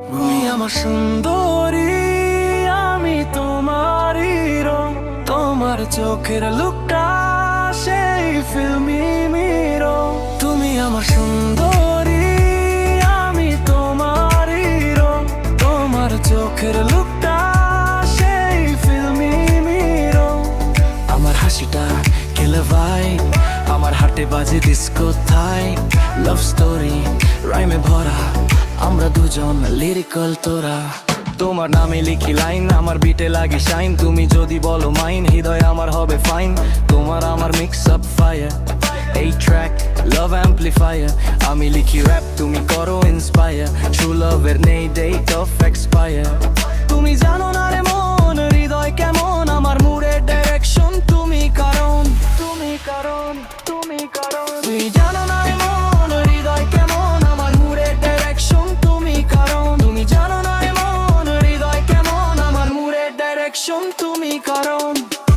তুমি আমার সুন্দরী, আমি তোমারই রং। তোমার চোখের লুকটা সেই ফিল্মি মিরো। তুমি আমার সুন্দরী, আমি তোমারই রং। তোমার চোখের লুকটা সেই ফিল্মি মিরো। আমার হাসিটা খেলে ভাই, আমার হাটে বাজে ডিস্কো থাই। লাভ স্টোরি রাইমে ভরা, আমরা দুজন লিরিক্যাল তোরা। তোমার নামে লিখি লাইন, আমার বিটে লাগে শাইন। তুমি যদি বলো মাইন, হৃদয় আমার হবে ফাইন। তোমার আমার মিক্স আপ ফায়ার, এই ট্র্যাক লাভ অ্যাম্প্লিফায়ার। আমি লিখি র্যাপ, তুমি করো ইন্সপায়ার। ট্রু লাভের নেই ডেট অফ এক্সপায়ার। তুমি জানো না রে মন, হৃদয় কেমন, আমার মুডের ডাইরেকশন তুমি কারণ। তুমি কারণ, তুমি কারণ। তুমি জানো না রে মন, হৃদয় কেমন, আমার মুডের ডাইরেকশন তুমি কারণ। তুমি জানো না রে মন, হৃদয় কেমন, আমার মুডের ডাইরেকশন তুমি কারণ।